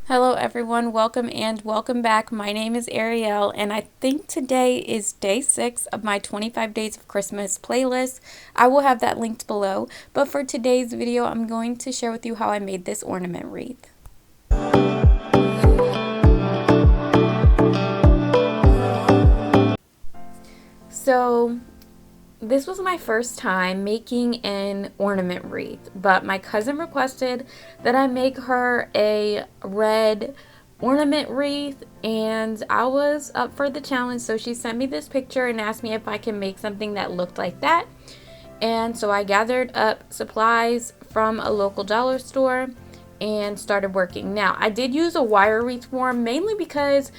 Hello everyone, welcome and welcome back. My name is Ariel and I think today is day 6 of my 25 days of Christmas playlist. I will have that linked below, but for today's video I'm going to share with you how I made this ornament wreath. So this was my first time making an ornament wreath, but my cousin requested that I make her a red ornament wreath, and I was up for the challenge, so she sent me this picture and asked me if I can make something that looked like that. And so I gathered up supplies from a local dollar store and started working. Now, I did use a wire wreath form mainly because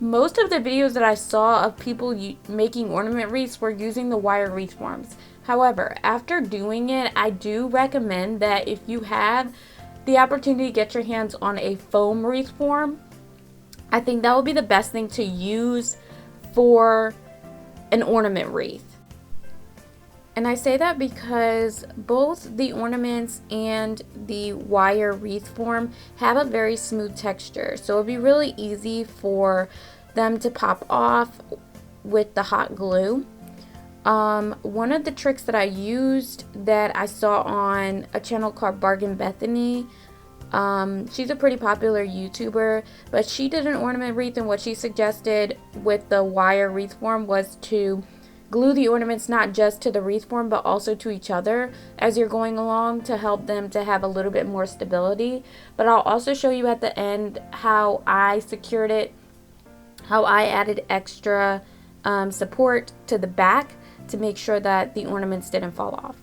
most of the videos that I saw of people making ornament wreaths were using the wire wreath forms. However, after doing it, I do recommend that if you have the opportunity to get your hands on a foam wreath form, I think that would be the best thing to use for an ornament wreath. And I say that because both the ornaments and the wire wreath form have a very smooth texture. So it'd be really easy for them to pop off with the hot glue. One of the tricks that I used that I saw on a channel called Bargain Bethany, she's a pretty popular YouTuber, but she did an ornament wreath, and what she suggested with the wire wreath form was to glue the ornaments not just to the wreath form but also to each other as you're going along to help them to have a little bit more stability. But I'll also show you at the end how I secured it, how I added extra support to the back to make sure that the ornaments didn't fall off.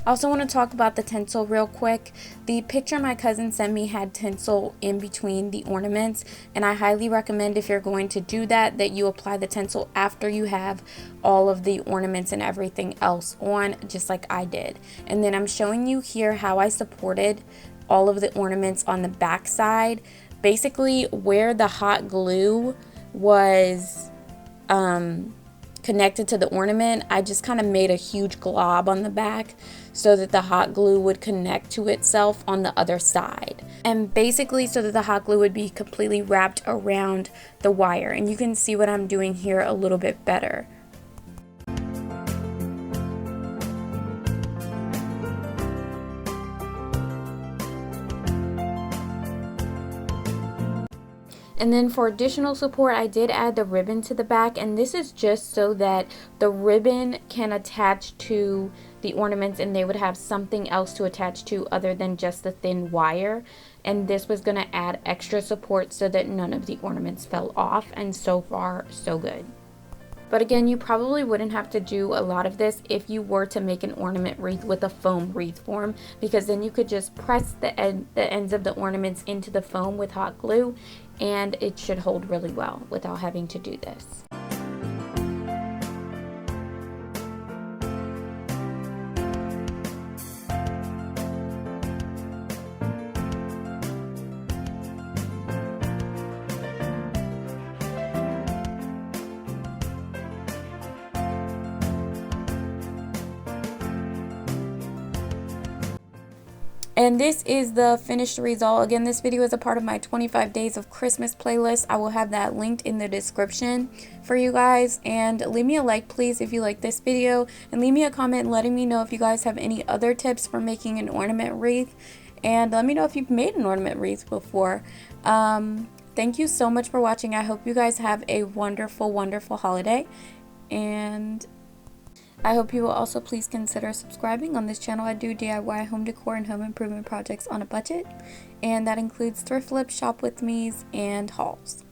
I also want to talk about the tinsel real quick. The picture my cousin sent me had tinsel in between the ornaments, and I highly recommend, if you're going to do that, that you apply the tinsel after you have all of the ornaments and everything else on, just like I did. And then I'm showing you here how I supported all of the ornaments on the back side. Basically, where the hot glue was connected to the ornament, I just kind of made a huge glob on the back so that the hot glue would connect to itself on the other side, and basically so that the hot glue would be completely wrapped around the wire. And you can see what I'm doing here a little bit better. And then for additional support, I did add the ribbon to the back, and this is just so that the ribbon can attach to the ornaments and they would have something else to attach to other than just the thin wire. And this was going to add extra support so that none of the ornaments fell off, and so far so good. But again, you probably wouldn't have to do a lot of this if you were to make an ornament wreath with a foam wreath form, because then you could just press the ends of the ornaments into the foam with hot glue, and it should hold really well without having to do this. And this is the finished result. Again, this video is a part of my 25 days of Christmas playlist. I will have that linked in the description for you guys. And leave me a like, please, if you like this video. And leave me a comment letting me know if you guys have any other tips for making an ornament wreath. And let me know if you've made an ornament wreath before. Thank you so much for watching. I hope you guys have a wonderful, wonderful holiday. And I hope you will also please consider subscribing. On this channel I do DIY home decor and home improvement projects on a budget, and that includes thrift flips, shop with me's, and hauls.